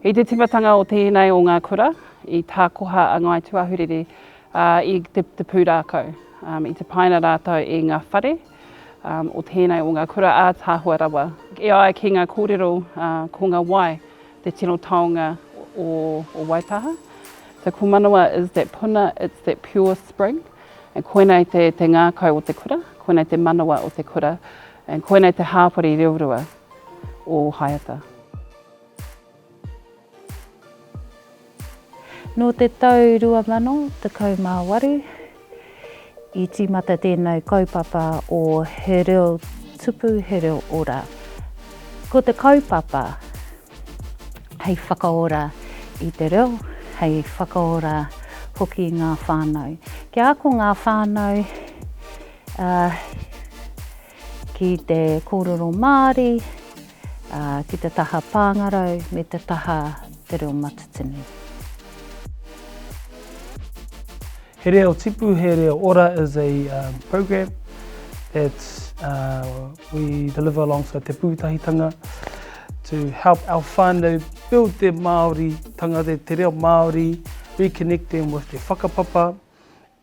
I te timatanga o tēnei o ngā kura, I tā koha a ngai tuahuriri I te pūrākau. I te paina rātou I ngā whare o tēnei o ngā kura a tāhua rawa. E ai ki ngā kōrero ko ngā wai, te tino taonga o Waitaha. So ko manawa is that puna, it's that pure spring. And koenei te ngākau o te kura, koenei te manawa o te kura, and koenei te hāpori reurua o Haeata. No te tau 2018, I tīmata tēnei kaupapa o he reo tupu, he reo ora. Ko te kaupapa, hei whakaora I te reo, hei whakaora hoki I ngā whānau. Kia ako ngā whānau ki te kōrero Māori, ki te taha Pāngarau, me te taha te reo Matatini. He Reo Tipu, He Reo Ora is a program that we deliver alongside Te Pūtahitanga to help our whānau build their Māori tanga, te reo Māori, reconnect them with their whakapapa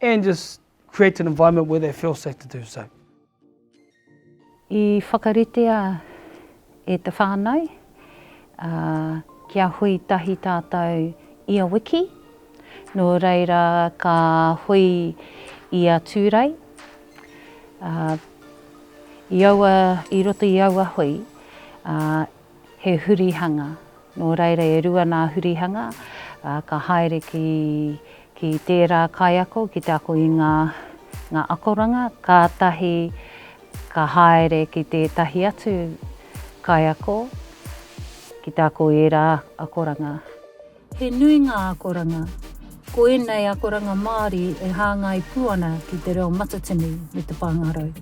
and just create an environment where they feel safe to do so. I whakaritea e te whānau, kia hui tahi tātou ia wiki, no reira ka hui ia tūrei. I roto I aua hui, he hurihanga. No reira e rua nā hurihanga, ka haere ki tērā kaiako, ki te ako I ngā akoranga, ka tahi ka haere ki te tahi atu kaiako, ki te ako I rā akoranga. He nui ngā akoranga. Ko ēnei akoranga Māori e hāngai puana ki te reo Matatini me te Pāngarau.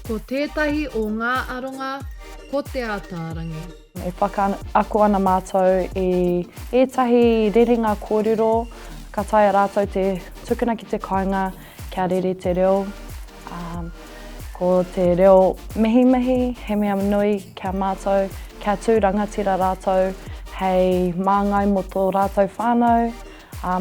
Ko tētahi o ngā aronga, ko te ātārangi. E whakaako ana mātou I ētahi rerenga kōrero, ka taia rātou te tukuna ki te kāinga, kia rere te reo. Ko te reo mihi, he mea nui kia mātou, kia tū rangatira rātou, hei māngai mo tō rātou whānau,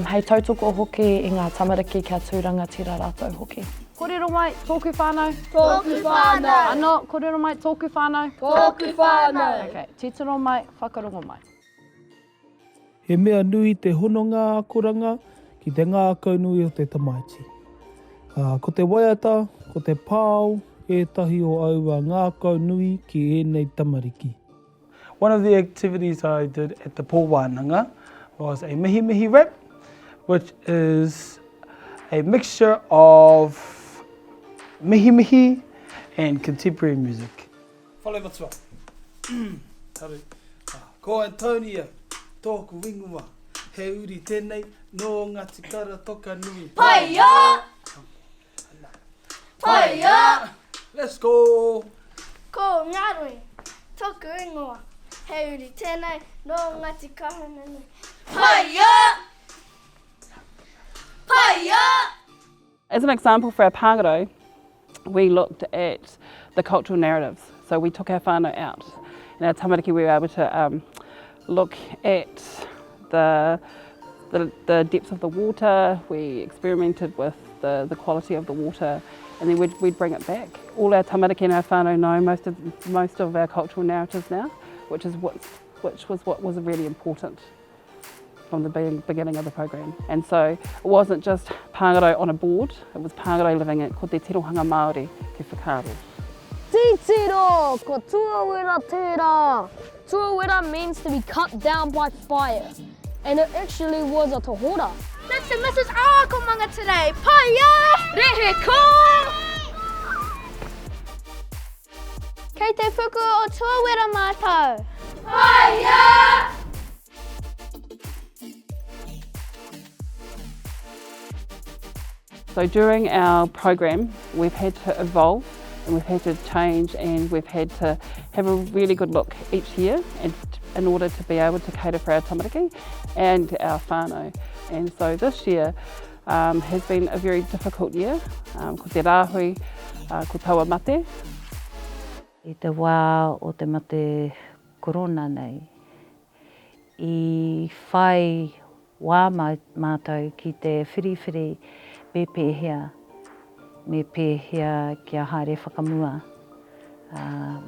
hei tautoko hoki I ngā tamariki kia tū rangatira rātou hoki. Kōrero mai, tōku whānau. Tōku whānau. Anō, kōrero mai, tōku whānau. Tōku whānau. Okay, titiro mai, whakarongo mai. He mea nui te hononga akoranga ki te ngākau nui o te tamaiti. Ko te waiata, ko te pāo, ētahi o aua ngākau nui ki ēnei tamariki. One of the activities I did at the Pōwānanga was a mihi rap, which is a mixture of mihi and contemporary music. Whale matua. Taru. Ko Antonia, tōku wingua, he uri tēnei, no ngati kara toka nui. Paia! Paia! Let's go! Ko Ngārui, tōku ingoa, he uri tēnei, no ngati kara nui. Paia! Paia! As an example for our pāngaro, we looked at the cultural narratives. So we took our whānau out. In our tamariki we were able to look at the depths of the water, we experimented with the quality of the water, and then we'd bring it back. All our tamariki and our whānau know most of our cultural narratives now, which was what was really important from the beginning of the program. And so it wasn't just pāngaro on a board, it was pāngaro living it, ko te tirohanga Māori, te whakaaro. Titiro, ko tuawera tērā. Tuawera means to be cut down by fire. And it actually was a tohora. Mr. and Mrs. Awakomanga today. Paia! Rehe ko! Kei te whuku o tuawera mātou. Paia! So during our program, we've had to evolve and we've had to change and we've had to have a really good look each year and in order to be able to cater for our tamariki and our whānau. And so this year has been a very difficult year. Ko te rāhui, ko taua mate. I te wā o te mate korona nei, I whai wā mātou ki te whiriwhiri me pēhea kia haere whakamua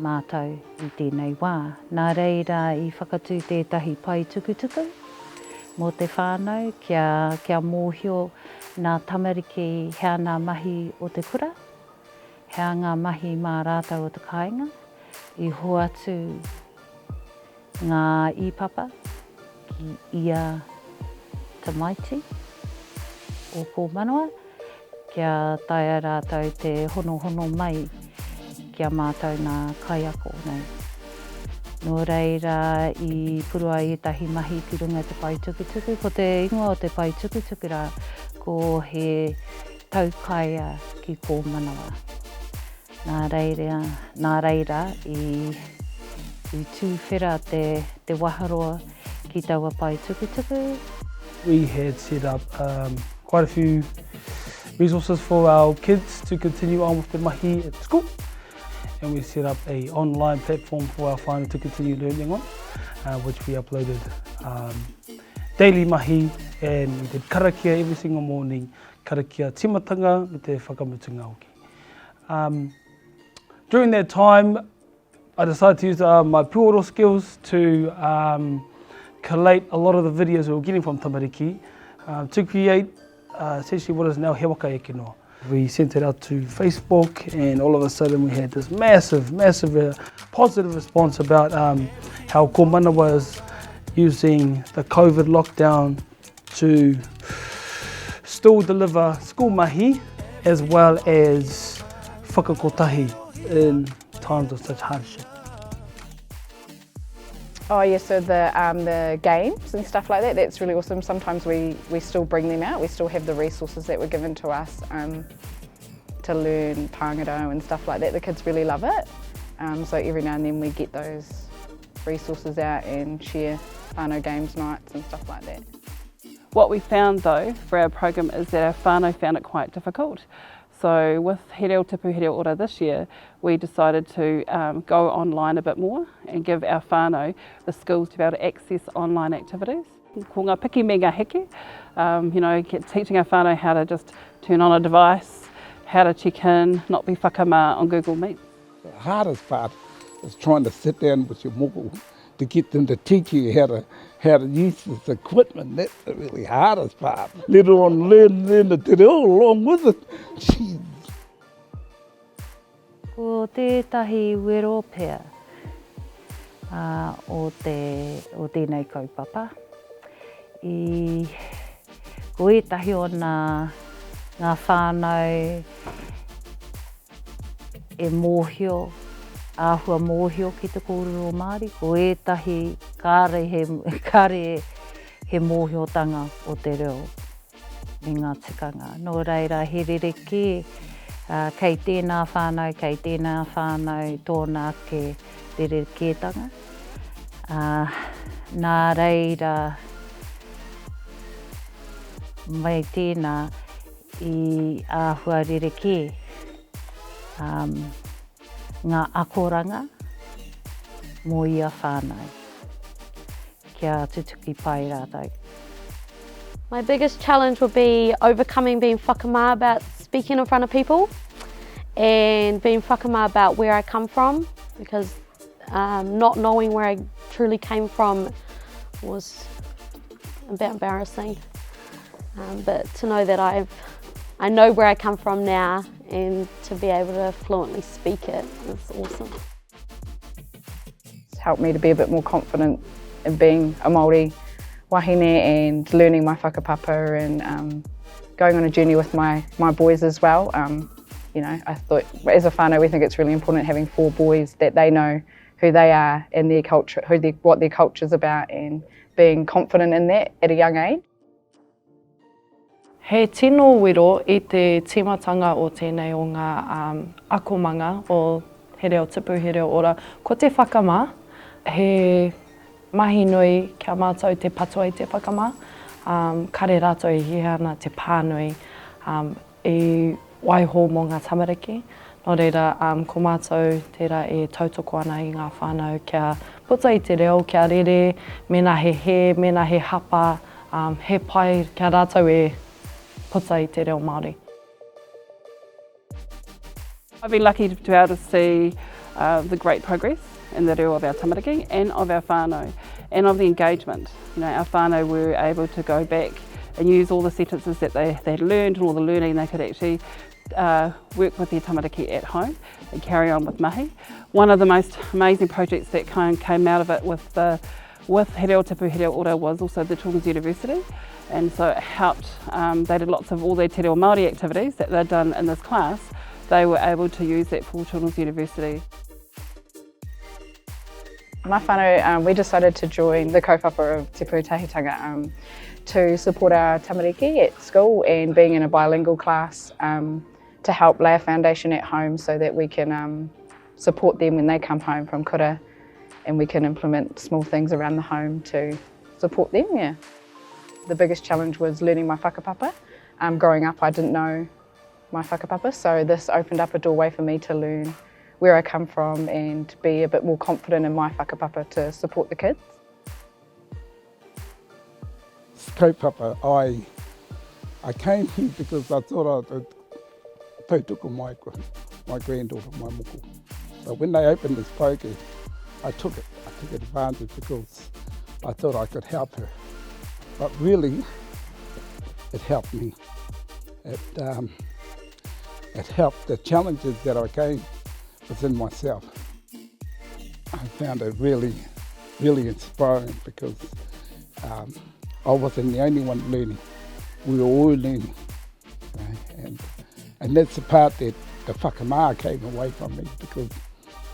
mātou I tēnei wā. Nā reira I whakatū tētahi pai tukutuku mō te whānau kia mōhio nā tamariki hea ngā mahi o te kura, hea ngā mahi mā rātau o te kāinga, I hoatu ngā ipapa ki ia tamaiti o ko manawa, kia taia rātou te hono mai kia mātou ngā kaiako nei. Nō reira I purua I tahi mahi ki runga te pai tukutuku, ko te ingoa o te pai tukutuku rā, ko he taukaia ki ko manawa. Nā reira I tūwhera te waharoa ki taua pai tukutuku. We had set up quite a few resources for our kids to continue on with the mahi at school. And we set up an online platform for our whānau to continue learning on, which we uploaded daily mahi, and we did karakia every single morning, karakia timatanga me te whakamutunga hoki. During that time, I decided to use my puoro skills to collate a lot of the videos we were getting from tamariki to create essentially what is now He Waka Eke Noa. We sent it out to Facebook, and all of a sudden we had this massive positive response about how ko manawa was using the COVID lockdown to still deliver school mahi as well as whakakotahi in times of such hardship. Oh yeah, so the games and stuff like that, that's really awesome. Sometimes we still bring them out, we still have the resources that were given to us to learn tangaro and stuff like that. The kids really love it. So every now and then we get those resources out and share whānau games nights and stuff like that. What we found though for our program is that our whānau found it quite difficult. So with He Reo Tipu He Reo Ora this year, we decided to go online a bit more and give our whānau the skills to be able to access online activities. Ko ngā piki me ngā heke, teaching our whānau how to just turn on a device, how to check in, not be whakamā on Google Meet. The hardest part is trying to sit down with your moko to get them to teach you how to use this equipment. That's the really hardest part. Let alone learn the te reo along with it. Jeez. Ko tētahi wero pea o tēnei kaupapa. Ko etahi o ngā whānau e mōhio, āhua mōhio ki te kōrero Māori, ko etahi kāre he mōhiotanga o te reo me ngā tikanga. Nō reira, he rereke, kei tēnā whānau tōna ke rerekētanga. Nā reira, mai tēnā I āhua rereke, ngā akoranga mō ia whānau, kia tutuki pai rātou. My biggest challenge would be overcoming being whakamā about speaking in front of people and being whakamā about where I come from, because not knowing where I truly came from was a bit embarrassing. But to know that I know where I come from now and to be able to fluently speak it is awesome. It's helped me to be a bit more confident in being a Māori wahine and learning my whakapapa and going on a journey with my boys as well. I thought as a whānau we think it's really important having 4 boys that they know who they are and their culture, what their culture's about, and being confident in that at a young age. He tino wiro I te timatanga o tēnei o ngā akomanga o He Reo Tipu He Reo Ora. Ko te whakamā, he mahi nui kia mātou te patua I te whakamā, kare rātou I hihana te pānui I waiho mō ngā tamariki. Nō reira, ko mātou tērā e tautoko ana i ngā whānau kia puta i te reo, kia rere, mena he hapa, he pai, kia rātou e puta i te reo Māori. I've been lucky to be able to see the great progress in the reo of our tamariki and of our whānau and of the engagement. You know, our whānau were able to go back and use all the sentences that they'd learned and all the learning they could actually work with their tamariki at home and carry on with mahi. One of the most amazing projects that came out of it with He Reo Tipu He Reo Ora was also the Children's University, and so it helped, they did lots of all their te reo Māori activities that they'd done in this class. They were able to use that for Children's University. My whānau, we decided to join the kaupapa of Te Pūtahitanga to support our tamariki at school and being in a bilingual class to help lay a foundation at home so that we can support them when they come home from kura, and we can implement small things around the home to support them, yeah. The biggest challenge was learning my whakapapa. Growing up I didn't know my whakapapa, so this opened up a doorway for me to learn where I come from and be a bit more confident in my whakapapa to support the kids. Kaupapa, I came here because I thought I'd tautoko my granddaughter, my moko. But when they opened this poke, I took advantage because I thought I could help her. But really, it helped me. It helped the challenges that I came within myself. I found it really, really inspiring because I wasn't the only one learning. We were all learning. Right? And that's the part that the whakamā came away from me, because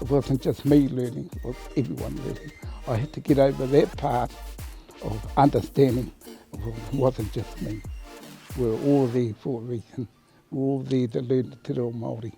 it wasn't just me learning, it was everyone learning. I had to get over that part of understanding it wasn't just me. We were all there for a reason. We were all there to learn the te reo Māori.